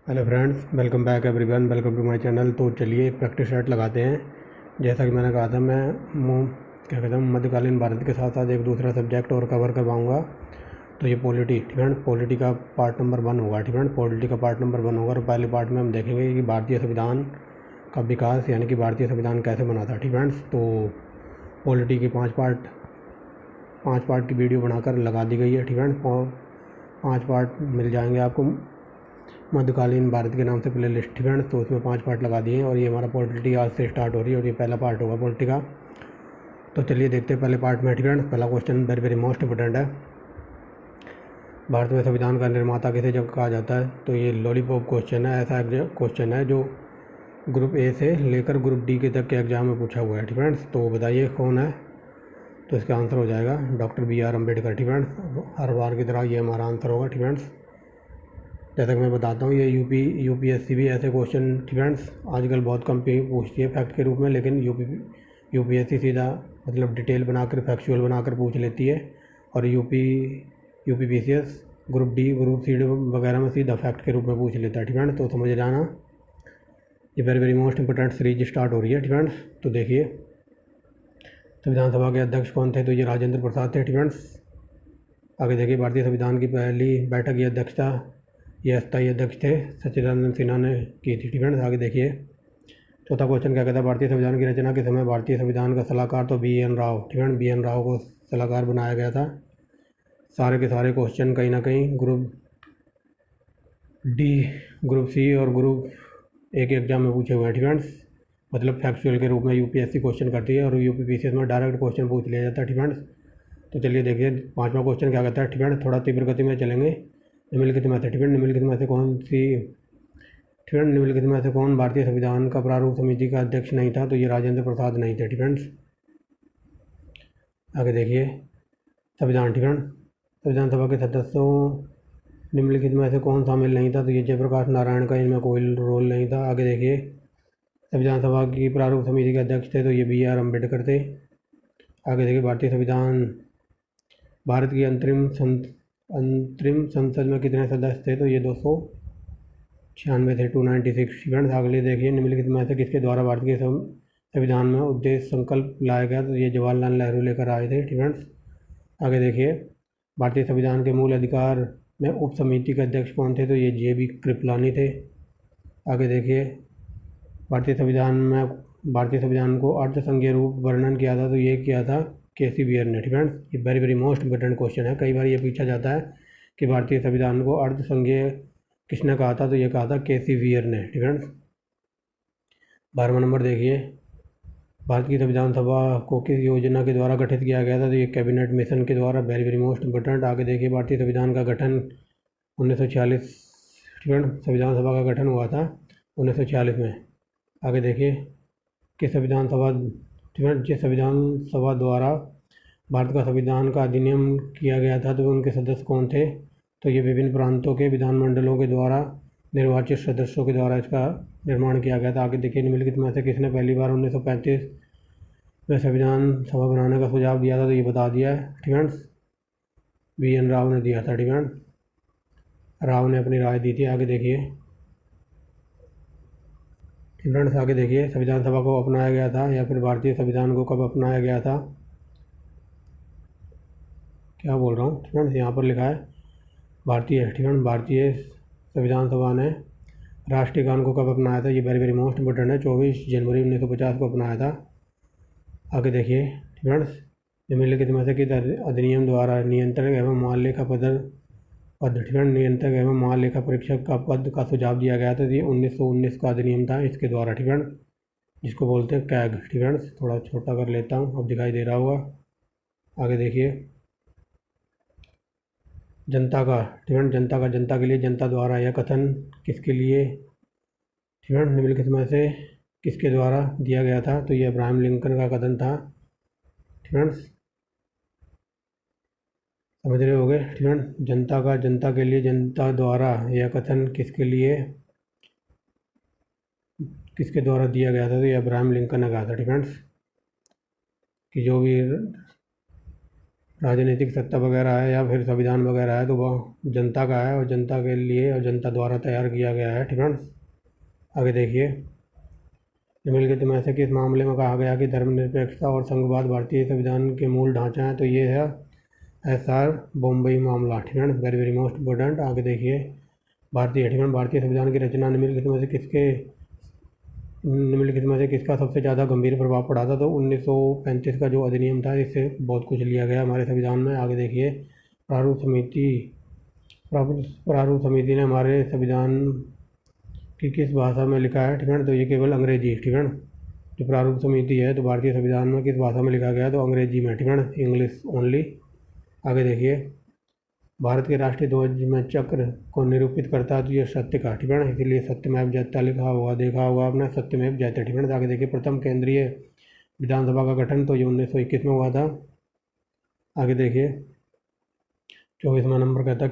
Hello friends, welcome back everyone, welcome to my channel. तो चलिए practice set लगाते हैं। जैसा कि मैंने कहा था, मैं क्या कहता हूँ, मध्यकालीन भारत के साथ साथ एक दूसरा सब्जेक्ट और कवर करवाऊँगा। तो ये पॉलिटी, ठीक है, पॉलिटी का पार्ट नंबर 1 होगा। ठीक है, पॉलिटी का पार्ट नंबर 1 होगा। और पहले पार्ट में हम देखेंगे कि भारतीय संविधान का विकास, यानी कि भारतीय संविधान कैसे बना था। ठीक है, तो पॉलिटी के 5 पार्ट की वीडियो बनाकर लगा दी गई है। ठीक है, और 5 पार्ट मिल जाएंगे आपको मध्यकालीन भारत के नाम से प्ले लिस्ट। ठीक है, तो उसमें 5 पार्ट लगा दिए हैं। और ये हमारा पॉलिटी आज से स्टार्ट हो रही है और ये पहला पार्ट होगा पॉलिटी का। तो चलिए देखते हैं पहले पार्ट में। ठीक है, पहला question very very most important है। भारत में संविधान का निर्माता किसे जब कहा जाता है? तो ये लॉलीपॉप क्वेश्चन है। ऐसा क्वेश्चन है जो ग्रुप ए से लेकर ग्रुप डी के तक के एग्जाम में पूछा हुआ है। ठीक है, तो बताइए कौन है? तो इसका आंसर हो जाएगा डॉक्टर BR अम्बेडकर। ठीक है, हर बार की तरह ये हमारा आंसर होगा। ठीक है, जैसा कि मैं बताता हूँ, ये यूपीएससी भी ऐसे क्वेश्चन, ठीक है, आजकल बहुत कम पूछती है फैक्ट के रूप में, लेकिन यूपीएससी सीधा मतलब डिटेल बनाकर, फैक्चुअल बनाकर पूछ लेती है। और UPPCS group D, group C वगैरह में सीधा फैक्ट के रूप में पूछ लेता है। ठीक है, तो समझ जाना, ये very very most important series start हो रही है। ठीक है, तो देखिए संविधान सभा के अध्यक्ष कौन थे? तो ये राजेंद्र प्रसाद थे। ठीक है, आगे देखिए भारतीय संविधान की पहली बैठक की अध्यक्षता ये अस्थायी अध्यक्ष थे सच्चिदानंद सिन्हा ने की थी। ठीक है, आगे देखिए चौथा क्वेश्चन क्या कहता है? भारतीय संविधान की रचना के समय भारतीय संविधान का सलाहकार तो BN राव। ठीक है, BN राव को सलाहकार बनाया गया था। सारे के सारे क्वेश्चन कहीं ना कहीं ग्रुप डी, ग्रुप सी और ग्रुप ए के एग्जाम में पूछे हुए हैं। ठीक है, मतलब फैक्चुअल के रूप में यूपीएससी क्वेश्चन करती है और यूपीपीसीएस में डायरेक्ट क्वेश्चन पूछ लिया जाता है। ठीक है, तो चलिए देखिए पाँचवा क्वेश्चन क्या कहता है। ठीक है, थोड़ा तीव्र गति में चलेंगे। निम्नलिखित में से, ठीक है, निम्नलिखित में से कौन सी, ठीक है, निम्नलिखित में से कौन भारतीय संविधान का प्रारूप समिति का अध्यक्ष नहीं था? तो ये राजेंद्र प्रसाद नहीं थे। ठीक है, आगे देखिए संविधान, ठीक है, संविधान सभा के सदस्यों निम्नलिखित में से कौन शामिल नहीं था? तो ये जयप्रकाश नारायण का इनमें कोई रोल नहीं था। आगे देखिए संविधान सभा की प्रारूप समिति के अध्यक्ष थे तो ये BR अम्बेडकर थे। आगे देखिए भारत की अंतरिम संसद में कितने सदस्य थे? तो ये 296 थे, 296 स्टूडेंट्स। अगले देखिए निम्नलिखित में से किसके द्वारा भारत के संविधान में उद्देश्य संकल्प लाया गया? तो ये जवाहरलाल नेहरू लेकर आए थे। स्टूडेंट्स, आगे देखिए भारतीय संविधान के मूल अधिकार में उप समिति के अध्यक्ष कौन थे? तो ये JB कृपलानी थे। आगे देखिए भारतीय संविधान को अर्ध संघीय रूप वर्णन किया था तो ये किया था KC बियर ने। ठीक है, ये very very most important question है। कई बार ये पूछा जाता है कि भारतीय संविधान को अर्ध संघीय किसने कहा था? तो ये कहा था KC बियर ने। ठीक है, 12वां नंबर देखिए भारत की संविधान सभा को किस योजना के द्वारा गठित किया गया था? तो ये कैबिनेट मिशन के द्वारा। Very very most important. आगे देखिए भारतीय संविधान का गठन 1946, ठीक है, संविधान सभा का गठन हुआ था 1946 में। आगे देखिए जिस संविधान सभा द्वारा भारत का संविधान का अधिनियम किया गया था तो उनके सदस्य कौन थे? तो ये विभिन्न प्रांतों के विधानमंडलों के द्वारा निर्वाचित सदस्यों के द्वारा इसका निर्माण किया गया था। आगे देखिए निम्नलिखित में से किसने पहली बार 1935 में संविधान सभा बनाने का सुझाव दिया था? तो ये बता दिया है। ठीक है, BN राव ने दिया था। ठीक है, राव ने अपनी राय दी थी। आगे देखिए फ्रेंड्स, आगे देखिए संविधान सभा को अपनाया गया था या फिर भारतीय संविधान को कब अपनाया गया था? क्या बोल रहा हूँ फ्रेंड्स, यहाँ पर लिखा है भारतीय, ठीक है, भारतीय संविधान सभा ने राष्ट्रीय गान को कब अपनाया था? ये वेरी वेरी मोस्ट इंपोर्टेंट है। 24 जनवरी 1950 को अपनाया था। आगे देखिए फ्रेंड्स, निम्नलिखित में से किस अधिनियम द्वारा नियंत्रक एवं महालेखा ठीक है, नियंत्रक एवं महालेखा परीक्षक का पद का सुझाव दिया गया था? ये 1919 का अधिनियम था इसके द्वारा। ठीक है, जिसको बोलते हैं कैग। ठीक है, थोड़ा छोटा कर लेता हूँ, अब दिखाई दे रहा होगा। आगे देखिए जनता का, ठीक है, जनता के लिए, जनता द्वारा, यह कथन किसके लिए, ठीक है, निम्नलिखित में से किसके द्वारा दिया गया था? तो ये अब्राहम लिंकन का कथन था। ठीक है, समझ रहे होगे। ठीक है, जनता के लिए, जनता द्वारा, यह कथन किसके द्वारा दिया गया था? तो ये अब्राहम लिंकन ने कहा था। ठीक है, कि जो भी राजनीतिक सत्ता वगैरह है या फिर संविधान वगैरह है तो वह जनता का है और जनता के लिए और जनता द्वारा तैयार किया गया है। ठीक है। आगे देखिए, निम्नलिखित में से किस मामले में कहा गया कि धर्मनिरपेक्षता और संघवाद भारतीय संविधान के मूल ढांचा हैं? तो ये है SR बॉम्बई मामला। ठीक है, वेरी वेरी मोस्ट इम्पोर्टेंट। आगे देखिए, भारतीय संविधान की रचना निम्नलिखित में से किसका सबसे ज़्यादा गंभीर प्रभाव पड़ा था? तो 1935 का जो अधिनियम था, इससे बहुत कुछ लिया गया हमारे संविधान में। आगे देखिए, प्रारूप समिति ने हमारे संविधान की किस भाषा में लिखा है? ठीक है, तो ये केवल अंग्रेजी। ठीक है, जो प्रारूप समिति है तो भारतीय संविधान में किस भाषा में लिखा गया? तो अंग्रेजी में। ठीक है, इंग्लिश ओनली। आगे देखिए, भारत के राष्ट्रीय ध्वज में चक्र को निरूपित करता है तो ये सत्य का। ठीक है, इसीलिए सत्यमेव जयते लिखा हुआ देखा होगा आपने, सत्यमेव जयते। ठीक है, आगे देखिए, प्रथम केंद्रीय विधानसभा का गठन तो ये 1921 में हुआ था। आगे देखिए, 24वां नंबर कहता है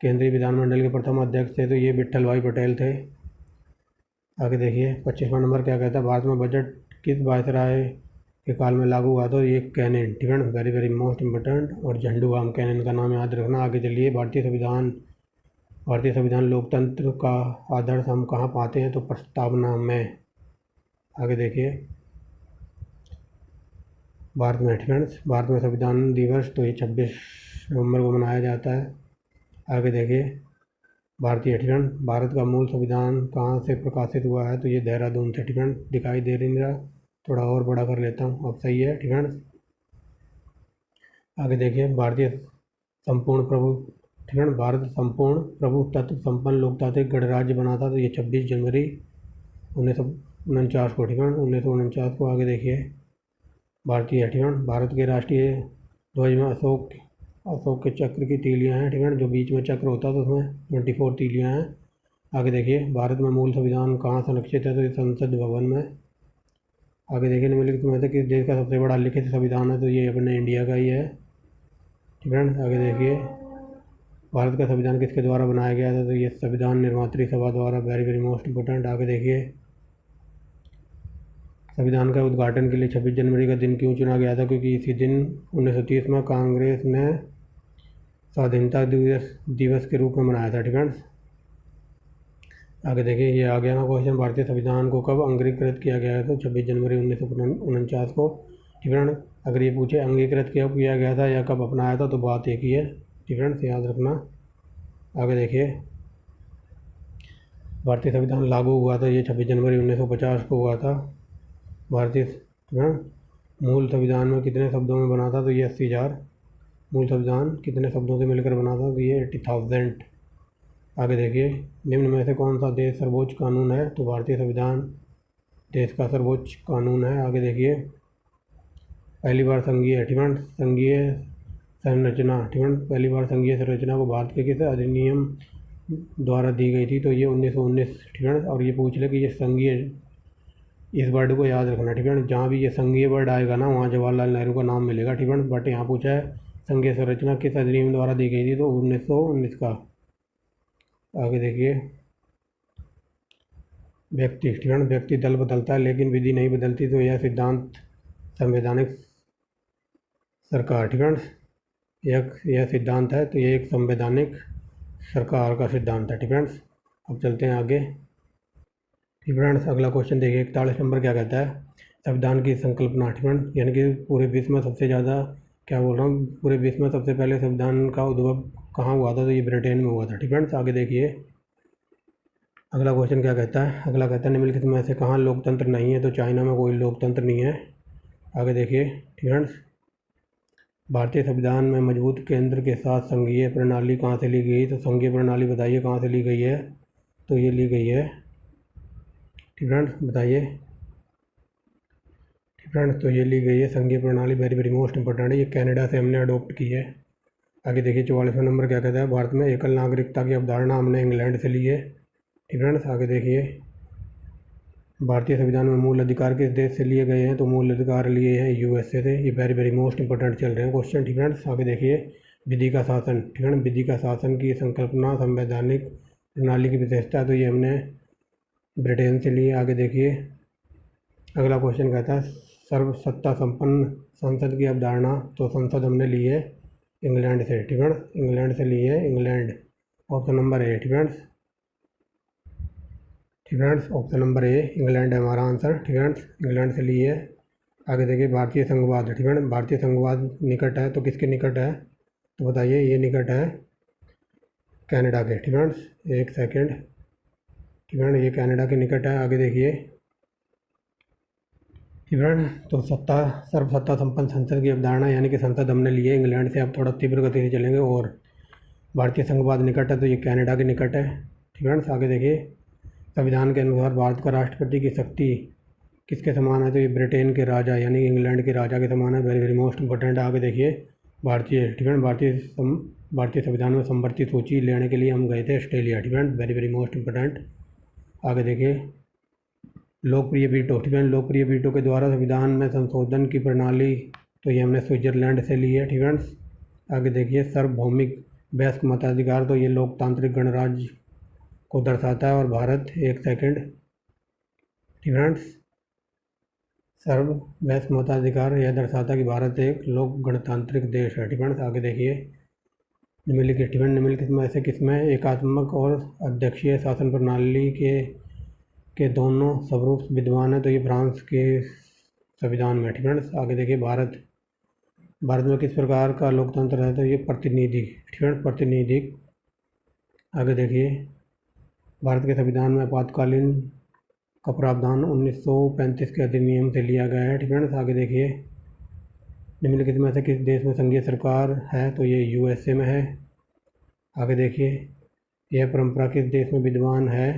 केंद्रीय विधानमंडल के प्रथम अध्यक्ष थे तो ये विट्ठल भाई पटेल थे। आगे देखिए, 25वां नंबर क्या कहता है? भारत में बजट किस वायसराय के काल में लागू हुआ? तो ये कैनिन। ठीक है, वेरी वेरी मोस्ट इम्पोर्टेंट। और झंडूबाम कैनिन का नाम याद रखना। आगे चलिए, भारतीय संविधान लोकतंत्र का आदर्श हम कहाँ पाते हैं? तो प्रस्तावना में। आगे देखिए, भारत में। ठीक है, भारत में संविधान दिवस तो ये 26 नवंबर को मनाया जाता है। आगे देखिए, ठीक है, भारत का मूल संविधान कहाँ से प्रकाशित हुआ है? तो ये देहरादून से। ठीक है, दिखाई दे रही है, थोड़ा और बड़ा कर लेता हूँ, अब सही है। ठीक है, आगे देखिए, भारत संपूर्ण प्रभुत्व संपन्न लोकतांत्रिक गणराज्य बना था तो ये 26 जनवरी 1949 को। ठीक है, 1949 को। आगे देखिए, ठीक है, भारत के राष्ट्रीय ध्वज में अशोक के चक्र की तीलियां हैं। ठीक है, जो बीच में चक्र होता है तो उसमें 24 तीलियां हैं। आगे देखिए, भारत में मूल संविधान कहाँ संरक्षित है? तो ये संसद भवन में। आगे देखिए, निम्नलिखित में से किस देश का सबसे बड़ा लिखित संविधान है? तो ये अपने इंडिया का ही है। ठीक है, आगे देखिए, भारत का संविधान किसके द्वारा बनाया गया था? तो ये संविधान निर्मात्री सभा द्वारा। Very very most important. आगे देखिए, संविधान का उद्घाटन के लिए 26 जनवरी का दिन क्यों चुना गया था? क्योंकि इसी दिन 1930 में कांग्रेस ने स्वाधीनता दिवस के रूप में मनाया था। ठीक है, आगे देखिए, ये आ गया ना क्वेश्चन, भारतीय संविधान को कब अंगीकृत किया गया है? तो 26 जनवरी 1949 को। ठीक है, अगर ये पूछे अंगीकृत कब किया गया था या कब अपनाया था तो बात एक ही है। ठीक है, याद रखना। आगे देखिए, भारतीय संविधान लागू हुआ था ये 26 जनवरी 1950 को हुआ था। मूल संविधान में कितने शब्दों में बना था? तो ये 80,000। मूल संविधान कितने शब्दों से मिलकर बना था? तो ये 80,000। आगे देखिए, निम्न में से कौन सा देश सर्वोच्च कानून है? तो भारतीय संविधान देश का सर्वोच्च कानून है। आगे देखिए, पहली बार संघीय संरचना। ठीक है, पहली बार संघीय संरचना को भारत के किस अधिनियम द्वारा दी गई थी? तो ये 1919। ठीक है, और ये पूछ ले कि ये संघीय, इस वर्ड को याद रखना। ठीक है, जहाँ भी ये संघीय वर्ड आएगा ना वहाँ जवाहरलाल नेहरू का नाम मिलेगा। ठीक है, बट यहाँ पूछा है संघीय संरचना किस अधिनियम द्वारा दी गई थी? तो 1919 का। आगे देखिए, व्यक्ति। ठीक है, व्यक्ति दल बदलता है लेकिन विधि नहीं बदलती तो यह सिद्धांत संवैधानिक सरकार। ठीक है, यह सिद्धांत है तो ये एक संवैधानिक सरकार का सिद्धांत है। ठीक है, अब चलते हैं आगे। ठीक है, अगला क्वेश्चन देखिए, 41 नंबर क्या कहता है? संविधान की संकल्पना। ठीक है, यानी कि पूरे विश्व में सबसे ज़्यादा, क्या बोल रहा हूँ, पूरे विश्व में सबसे पहले संविधान का उद्भव कहाँ हुआ था? तो ये ब्रिटेन में हुआ था। ठीक है, आगे देखिए, अगला क्वेश्चन क्या कहता है? अगला कहता है, निम्नलिखित में से कहाँ लोकतंत्र नहीं है? तो चाइना में कोई लोकतंत्र नहीं है। आगे देखिए, ठीक है, भारतीय संविधान में मजबूत केंद्र के साथ संघीय प्रणाली कहाँ से ली गई? तो संघीय प्रणाली बताइए कहाँ से ली गई है? तो ये ली गई है। ठीक है, बताइए। ठीक है, तो ये ली गई है संघीय प्रणाली। वेरी वेरी मोस्ट इंपॉर्टेंट है, ये कनाडा से हमने अडोप्ट की है। आगे देखिए, 44वां नंबर क्या कहता है? भारत में एकल नागरिकता की अवधारणा हमने इंग्लैंड से ली है। ठीक है, आगे देखिए, भारतीय संविधान में मूल अधिकार किस देश से लिए गए हैं? तो मूल अधिकार लिए हैं USA से। ये वेरी वेरी मोस्ट इंपॉर्टेंट चल रहे हैं क्वेश्चन। ठीक है, आगे देखिए, विधि का शासन। ठीक है, विधि का शासन की संकल्पना संवैधानिक प्रणाली की विशेषता तो ये हमने ब्रिटेन से लिए। आगे देखिए, अगला क्वेश्चन कहता है, सर्वसत्ता संपन्न संसद की अवधारणा, तो संसद हमने ली है इंग्लैंड से, ठीक है, इंग्लैंड से ली है, इंग्लैंड। ऑप्शन नंबर ए, ठीक है friends, option number A England है हमारा आंसर, ठीक है, इंग्लैंड से ली है। आगे देखिए भारतीय संघवाद, ठीक है, भारतीय संघवाद निकट है, तो किसके निकट है, तो बताइए, ये निकट है कनाडा के, ठीक है, एक सेकेंड, ठीक है, ये कनाडा के निकट है। आगे देखिए, ठीक है, तो सर्वसत्ता संपन्न संसद की अवधारणा यानी कि संसद हमने लिए इंग्लैंड से। अब थोड़ा तीव्र गति से चलेंगे, और भारतीय संघवाद निकट है, तो ये कनाडा के निकट है, ठीक है। आगे देखिए, संविधान के अनुसार भारत का राष्ट्रपति की शक्ति किसके समान है, तो ये ब्रिटेन के राजा यानी इंग्लैंड के राजा के समान है। Very very most important. आगे देखिए, भारतीय, ठीक है, भारतीय संविधान में समवर्ती सूची लेने के लिए हम गए थे ऑस्ट्रेलिया, ठीक है, वेरी वेरी मोस्ट इंपॉर्टेंट। आगे देखिए, लोकप्रिय वीटो, ठीक है, लोकप्रिय वीटो के द्वारा संविधान में संशोधन की प्रणाली, तो ये हमने स्विट्जरलैंड से ली है, ठीक है। आगे देखिए, सार्वभौमिक वयस्क मताधिकार, तो ये लोकतांत्रिक गणराज्य को दर्शाता है, और भारत, एक सेकंड, ठीक है, सर्व वयस्क मताधिकार यह दर्शाता है कि भारत एक लोक गणतांत्रिक देश है, ठीक है। आगे देखिए, निम्नलिखित, ठीक है, निम्नलिखित में से किसमें एकात्मक और अध्यक्षीय शासन प्रणाली के दोनों स्वरूप विद्यमान है, तो ये फ्रांस के संविधान में, ठीक है। आगे देखिए, भारत में किस प्रकार का लोकतंत्र है, तो ये प्रतिनिधि, ठीक है, प्रतिनिधिक। आगे देखिए, भारत के संविधान में आपातकालीन का प्रावधान 1935 के अधिनियम से लिया गया है, ठीक है। आगे देखिए, निम्नलिखित में से किस देश में संघीय सरकार है, तो ये यूएसए में है। आगे देखिए, यह परंपरा किस देश में विद्यमान है,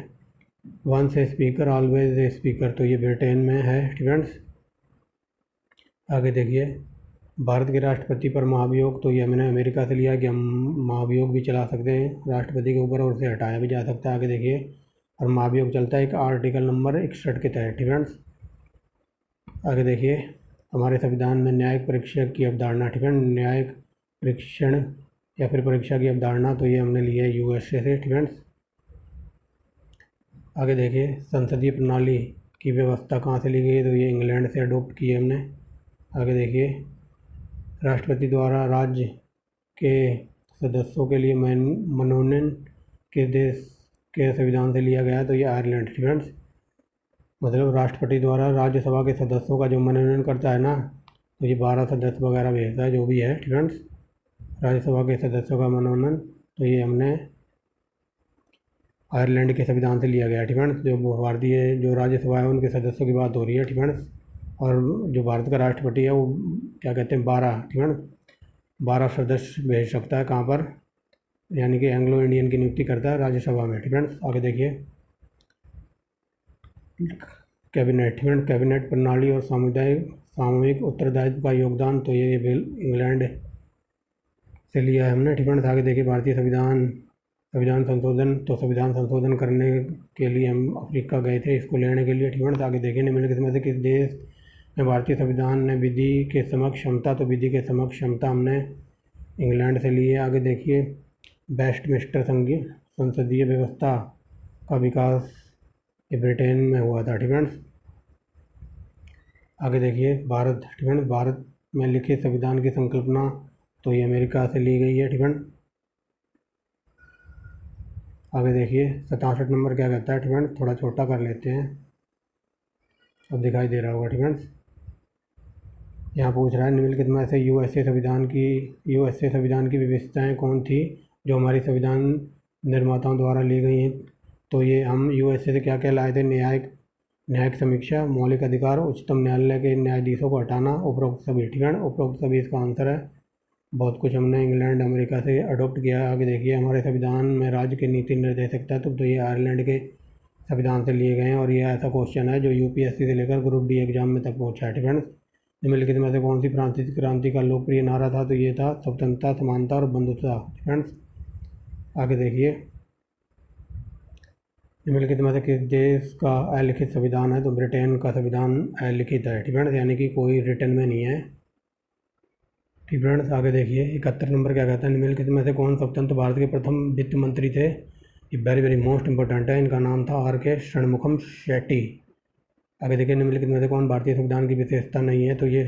once a speaker always a speaker, तो ये ब्रिटेन में है, ठीक है। आगे देखिए, भारत के राष्ट्रपति पर महाभियोग, तो ये हमने अमेरिका से लिया कि हम महाभियोग भी चला सकते हैं राष्ट्रपति के ऊपर, और उसे हटाया भी जा सकता है। आगे देखिए, और महाभियोग चलता है एक आर्टिकल नंबर 61 के तहत, ठीक है। आगे देखिए, हमारे संविधान में न्यायिक परीक्षा की अवधारणा, ठीक है, न्यायिक परीक्षण या फिर परीक्षा की अवधारणा, तो ये हमने लिया है यूएसए से, ठीक है। आगे देखिए, संसदीय प्रणाली की व्यवस्था कहाँ से ली गई, तो ये इंग्लैंड से अडोप्ट की है हमने। आगे देखिए, राष्ट्रपति द्वारा राज्य के सदस्यों के लिए मनोनयन किस देश के संविधान से लिया गया है, तो ये आयरलैंड, ठीक है। मतलब राष्ट्रपति द्वारा राज्यसभा के सदस्यों का जो मनोनयन करता है ना, तो ये 12 सदस्य वगैरह भेजता है, जो भी है, ठीक है, राज्यसभा के सदस्यों का मनोनयन, तो ये हमने आयरलैंड के संविधान से लिया गया, ठीक है। जो भारतीय जो राज्यसभा है उनके सदस्यों की बात हो रही है, ठीक है। और जो भारत का राष्ट्रपति है वो क्या कहते हैं, 12, ठीक है, 12 सदस्य भेज सकता है, कहाँ पर, यानी कि एंग्लो इंडियन की नियुक्ति करता है राज्यसभा में, ठीक है। आगे देखिए, कैबिनेट, ठीक है, कैबिनेट प्रणाली और सामूहिक उत्तरदायित्व का योगदान, तो ये बिल इंग्लैंड से लिया है हमने, ठीक है। आगे देखिए, भारतीय संविधान संशोधन, तो संविधान संशोधन करने के लिए हम अफ्रीका गए थे इसको लेने के लिए, ठीक है। आगे देखिए, निम्नलिखित में से किस देश में भारतीय संविधान ने विधि के समक्ष क्षमता, तो विधि के समक्ष क्षमता हमने इंग्लैंड से ली है। आगे देखिए, वेस्टमिंस्टर संसदीय व्यवस्था का विकास ये ब्रिटेन में हुआ था, ठीक है। आगे देखिए, भारत, ठीक है, भारत में लिखित संविधान की संकल्पना, तो ये अमेरिका से ली गई है, ठीक है। आगे देखिए, 67 नंबर क्या कहता है, ठीक है, थोड़ा छोटा कर लेते हैं, अब दिखाई दे रहा होगा, ठीक है। यहाँ पूछ रहा है, निम्नलिखित में से यूएसए संविधान की विशेषताएं कौन थी जो हमारी संविधान निर्माताओं द्वारा ली गई हैं, तो ये हम यूएसए से क्या क्या लाए थे, न्यायिक समीक्षा, मौलिक अधिकार, उच्चतम न्यायालय के न्यायाधीशों को हटाना, उपरोक्त सभी, ठीक है, उपरोक्त सभी इसका आंसर है। बहुत कुछ हमने इंग्लैंड अमेरिका से अडोप्ट किया है। आगे देखिए, हमारे संविधान में राज्य के नीति निर्देशक तत्व, तो ये आयरलैंड के संविधान से लिए गए हैं, और ये ऐसा क्वेश्चन है जो यूपीएससी से लेकर ग्रुप डी एग्जाम में तक पहुँचा है, ठीक है। निम्नलिखित में से कौन सी फ्रांसीसी क्रांति का लोकप्रिय नारा था, तो ये था स्वतंत्रता, समानता और बंधुता, ठीक है। आगे देखिए, निम्नलिखित में से किस देश का अलिखित संविधान है, तो ब्रिटेन का संविधान अलिखित है, ठीक है, यानी कि कोई रिटर्न में नहीं है, ठीक है। आगे देखिए, 71 नंबर क्या कहता है, निम्नलिखित में से कौन स्वतंत्र भारत के प्रथम वित्त मंत्री थे, ये वेरी वेरी मोस्ट इंपॉर्टेंट है, इनका नाम था आर के षणमुखम शेट्टी। आगे देखिए, निम्नलिखित में से कौन भारतीय संविधान की विशेषता नहीं है? तो ये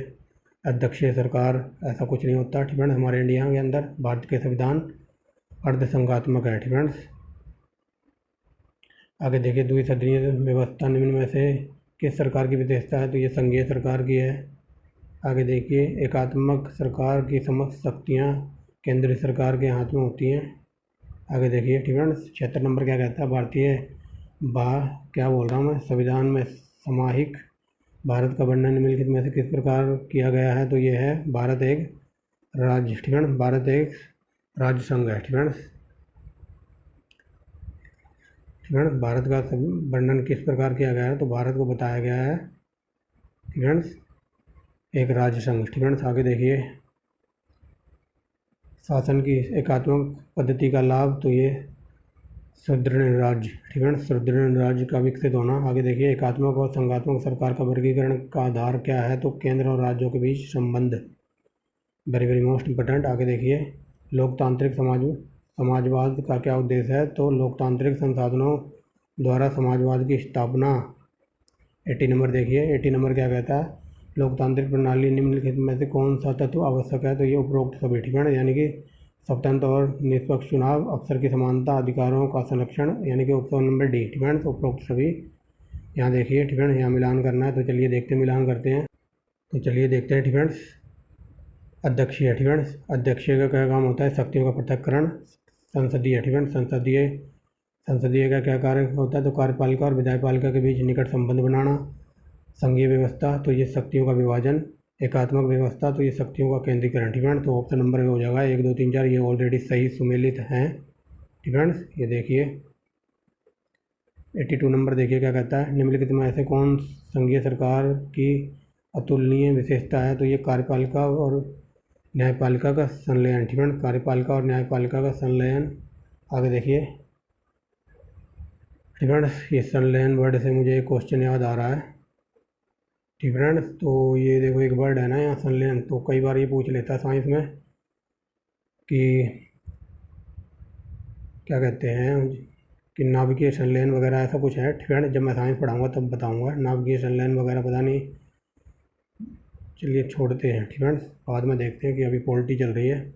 अध्यक्षीय सरकार, ऐसा कुछ नहीं होता। ठीक है, हमारे इंडिया के अंदर भारत के संविधान अर्धसंघात्मक है। ठीक है, आगे देखिए, द्विसदनीय व्यवस्था निम्न में से किस सरकार की विशेषता है? तो ये संघीय सरकार की है। आगे देखिए, एकात्मक सरकार की समस्त शक्तियाँ केंद्रीय सरकार के हाथ में होती हैं। आगे देखिए, ठीक है, 76 नंबर क्या कहता है? क्या बोल रहा हूँ मैं, संविधान में समाहिक भारत का वर्णन निम्नलिखित में से किस प्रकार किया गया है? तो ये है, भारत एक राज्य। ठीक है, भारत एक राज्य संघ है। ठीक है, ठीक है, भारत का वर्णन किस प्रकार किया गया है? तो भारत को बताया गया है, ठीक है, एक राज्य संघ। ठीक है, आगे देखिए, शासन की एकात्मक पद्धति का लाभ, तो ये सुदृढ़ राज्य। ठीक है, सुदृढ़ राज्य का विकसित होना। आगे देखिए, एकात्मक और संघात्मक सरकार का वर्गीकरण का आधार क्या है? तो केंद्र और राज्यों के बीच संबंध, वेरी वेरी मोस्ट इम्पोर्टेंट। आगे देखिए, लोकतांत्रिक समाजवाद का क्या उद्देश्य है? तो लोकतांत्रिक संसाधनों द्वारा समाजवाद की स्थापना। 80 नंबर देखिए, 80 नंबर क्या कहता है? लोकतांत्रिक प्रणाली निम्नलिखित में से कौन सा तत्व आवश्यक है? तो ये उपरोक्त सभी। ठीक है, यानी कि स्वतंत्र और निष्पक्ष चुनाव, अवसर की समानता, अधिकारों का संरक्षण, यानी कि ऑप्शन नंबर डी। ठीक है, तो उपरोक्त सभी। यहाँ देखिए, ठीक है, यहाँ मिलान करना है, तो चलिए देखते हैं, मिलान करते हैं। तो चलिए देखते हैं। ठीक है, अध्यक्षीय। ठीक है, अध्यक्षीय का क्या काम होता है? शक्तियों का पृथक्करण। संसदीय। ठीक है, संसदीय का क्या कार्य होता है? तो कार्यपालिका और विधायपालिका के बीच निकट संबंध बनाना। संघीय व्यवस्था, तो ये शक्तियों का विभाजन। एकात्मक व्यवस्था, तो ये शक्तियों का केंद्रीकरण। ठीक है, तो ऑप्शन नंबर हो जाएगा 1, 2, 3, 4, ये ऑलरेडी सही सुमेलित हैं। ठीक है, ये देखिए 82 नंबर देखिए क्या कहता है? निम्नलिखित में ऐसे कौन संघीय सरकार की अतुलनीय विशेषता है? तो ये कार्यपालिका और न्यायपालिका का संलयन। ठीक है, कार्यपालिका और न्यायपालिका का संलयन। आगे देखिए, ठीक है, ये संलयन वर्ड से मुझे एक क्वेश्चन याद आ रहा है। ठीक है, तो ये देखो, एक वर्ड है ना यहाँ संलयन, तो कई बार ये पूछ लेता है साइंस में कि क्या कहते हैं कि नाभिकीय संलयन वगैरह ऐसा कुछ है। ठीक है, जब मैं साइंस पढ़ाऊँगा तब बताऊँगा नाभिकीय संलयन वगैरह, पता नहीं, चलिए छोड़ते हैं। ठीक है, बाद में देखते हैं कि अभी पॉलिटी चल रही है।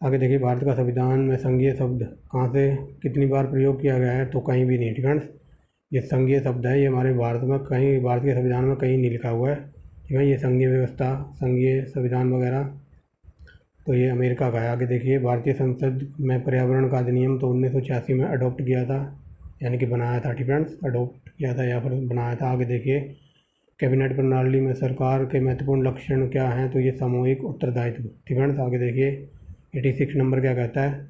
आगे देखिए, भारत का संविधान में संघीय शब्द कहाँ से कितनी बार प्रयोग किया गया है? तो कहीं भी नहीं। ठीक है, ये संघीय शब्द है, ये हमारे भारत में कहीं, भारत के संविधान में कहीं नहीं लिखा हुआ है। ठीक है, ये संघीय व्यवस्था, संघीय संविधान वगैरह, तो ये अमेरिका का है। आगे देखिए, भारतीय संसद में पर्यावरण का अधिनियम तो 1986 में अडॉप्ट किया था, यानी कि बनाया था। ठीक है, अडॉप्ट किया था या फिर बनाया था। आगे देखिए, कैबिनेट प्रणाली में सरकार के महत्वपूर्ण लक्षण क्या हैं? तो ये सामूहिक उत्तरदायित्व। ठीक है, अगे देखिए 86 नंबर क्या कहता है?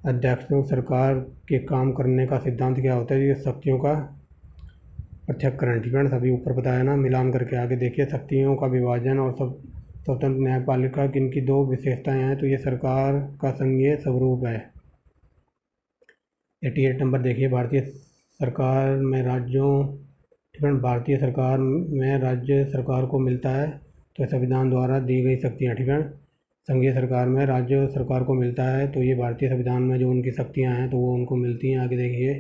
अध्यक्षों सरकार के काम करने का सिद्धांत क्या होता है? ये शक्तियों का पृथक्करण। ठीक है, सभी ऊपर बताया ना, मिलान करके। आगे देखिए, शक्तियों का विभाजन और सब स्वतंत्र न्यायपालिका की इनकी दो विशेषताएं हैं, तो ये सरकार का संघीय स्वरूप है। 88 नंबर देखिए, भारतीय सरकार में राज्यों, ठीक है, भारतीय सरकार में राज्य सरकार को मिलता है तो संविधान द्वारा दी गई शक्तियाँ। ठीक है, संघीय सरकार में राज्य सरकार को मिलता है, तो ये भारतीय संविधान में जो उनकी शक्तियाँ हैं तो वो उनको मिलती हैं। आगे देखिए,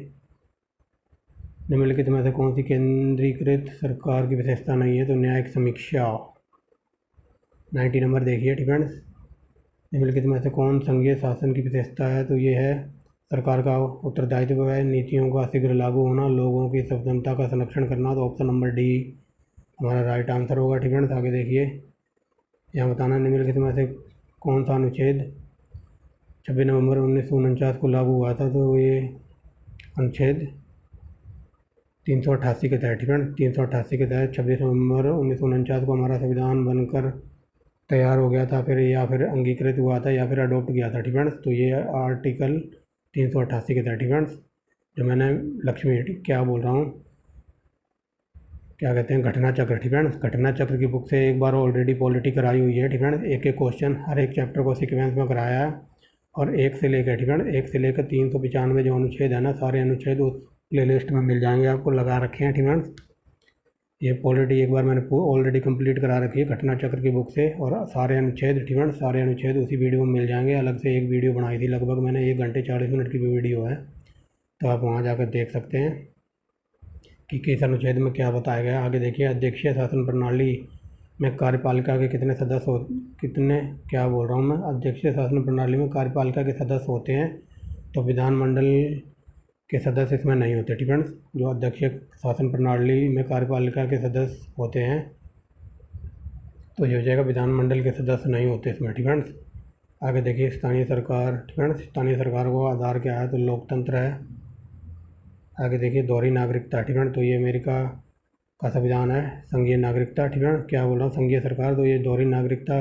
निम्नलिखित में से कौन सी केंद्रीकृत सरकार की विशेषता नहीं है? तो न्यायिक समीक्षा। 90 नंबर देखिए। ठीक है, निम्नलिखित में से कौन संघीय शासन की विशेषता है? तो ये है, सरकार का उत्तरदायित्व है नीतियों का शीघ्र लागू होना, लोगों की स्वतंत्रता का संरक्षण करना। तो ऑप्शन नंबर डी हमारा राइट आंसर होगा। ठीक है, आगे देखिए, यहाँ बताना निम्नलिखित में से कौन सा अनुच्छेद 26 नवंबर 1949 को लागू हुआ था? तो ये अनुच्छेद 388 के तहत। ठीक है, 388 के तहत 26 नवंबर 1949 को हमारा संविधान बनकर तैयार हो गया था, या फिर अंगीकृत हुआ था, या फिर अडॉप्ट किया था। ठीक है, तो ये आर्टिकल 388 के तहत। ठीक है, जो मैंने लक्ष्मी क्या बोल रहा हूँ, क्या कहते हैं, घटना चक्र। ठीक है, घटना चक्र की बुक से एक बार ऑलरेडी पॉलिटी कराई हुई है। ठीक है, एक एक क्वेश्चन हर एक चैप्टर को सीक्वेंस में कराया है, और 1 से लेकर, ठीक है, 1 से लेकर 395 जो अनुच्छेद है ना, सारे अनुच्छेद उस प्ले लिस्ट में मिल जाएंगे, आपको लगा रखे हैं। ठीक है, ये पॉलिटी एक बार मैंने ऑलरेडी कंप्लीट करा रखी है घटना चक्र की बुक से, और सारे अनुच्छेद, ठीक है, सारे अनुच्छेद उसी वीडियो में मिल जाएंगे। अलग से एक वीडियो बनाई थी, लगभग मैंने 1 घंटे 40 मिनट की वीडियो है, तो आप वहाँ जाकर देख सकते हैं। कि किस अनुच्छेद में क्या बताया गया। आगे देखिए, अध्यक्षीय शासन प्रणाली में कार्यपालिका के कितने सदस्य हो कितने क्या बोल रहा हूँ मैं, अध्यक्षीय शासन प्रणाली में कार्यपालिका के सदस्य होते हैं, तो विधानमंडल के सदस्य इसमें नहीं होते। ठीक है, जो अध्यक्षीय शासन प्रणाली में कार्यपालिका के सदस्य होते हैं तो ये हो जाएगा, विधानमंडल के सदस्य नहीं होते इसमें। ठीक है, आगे देखिए, स्थानीय सरकार। ठीक है, स्थानीय सरकार को आधार क्या है, तो लोकतंत्र है। आगे देखिए, दोहरी नागरिकता। ठीक है, तो ये अमेरिका का संविधान है। संघीय नागरिकता। ठीक है, क्या बोल रहा हूँ, संघीय सरकार, तो ये दोहरी नागरिकता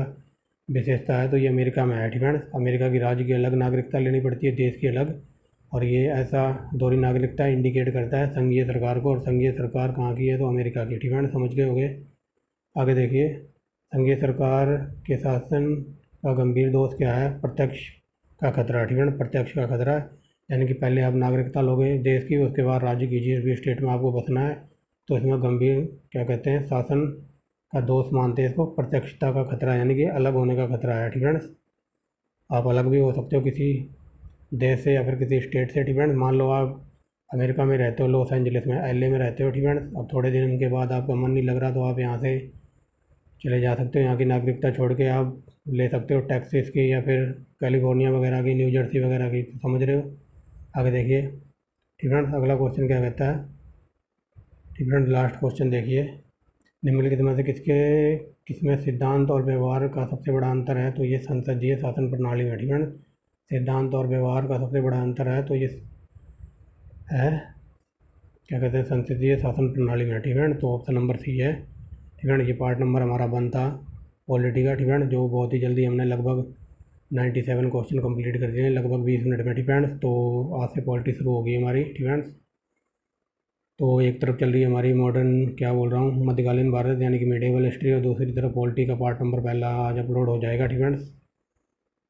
विशेषता है, तो ये अमेरिका में है। ठीक है, अमेरिका की राज्य की अलग नागरिकता लेनी पड़ती है, देश की अलग, और ये ऐसा दोहरी नागरिकता इंडिकेट करता है संघीय सरकार को, और संघीय सरकार कहाँ की है, तो अमेरिका की। ठीक है, समझ गए होंगे। आगे देखिए, संघीय सरकार के शासन का गंभीर दोष क्या है, प्रत्यक्ष का खतरा। ठीक है, प्रत्यक्ष का खतरा, यानी कि पहले आप नागरिकता लोगे देश की, उसके बाद राज्य की, जिस भी स्टेट में आपको बसना है, तो इसमें गंभीर क्या कहते हैं, शासन का दोष मानते हैं इसको, प्रत्यक्षता का खतरा, यानी कि अलग होने का खतरा है। ठीक है, आप अलग भी हो सकते हो किसी देश से या फिर किसी स्टेट से। ठीक है, मान लो आप अमेरिका में रहते हो, लॉस एंजलिस में, LA में रहते हो। ठीक है, अब थोड़े दिन के बाद आपका मन नहीं लग रहा, तो आप यहाँ से चले जा सकते हो, यहाँ की नागरिकता छोड़ के आप ले सकते हो टेक्सास की या फिर कैलिफोर्निया वगैरह की, न्यू जर्सी वगैरह की। तो समझ रहे हो। आगे देखिए, ठीक है, अगला क्वेश्चन क्या कहता है। ठीक है, लास्ट क्वेश्चन देखिए, निम्नलिखित में से किसमें सिद्धांत और व्यवहार का सबसे बड़ा अंतर है, तो ये संसदीय शासन प्रणाली में। ठीक है, सिद्धांत और व्यवहार का सबसे बड़ा अंतर है, तो ये है क्या कहते हैं, संसदीय शासन प्रणाली में। ठीक है, तो ऑप्शन नंबर सी है। ठीक है, ये पार्ट नंबर हमारा 1 था पॉलिटी का। ठीक है, जो बहुत ही जल्दी हमने लगभग 97 क्वेश्चन कंप्लीट कर दिए लगभग 20 मिनट में। ठीक है, तो आज से पॉलिटी शुरू होगी हमारी। ठीक है, तो एक तरफ चल रही है हमारी मॉडर्न, क्या बोल रहा हूँ, मध्यकालीन भारत यानी कि मिडिवल हिस्ट्री, और दूसरी तरफ पॉलिटी का पार्ट नंबर पहला आज अपलोड हो जाएगा। ठीक है,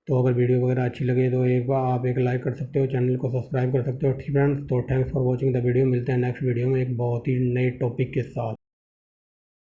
तो अगर वीडियो वगैरह अच्छी लगे तो एक बार आप एक लाइक कर सकते हो, चैनल को सब्सक्राइब कर सकते हो। ठीक है, तो thanks for watching the video. मिलते हैं नेक्स्ट वीडियो में एक बहुत ही नए टॉपिक के साथ।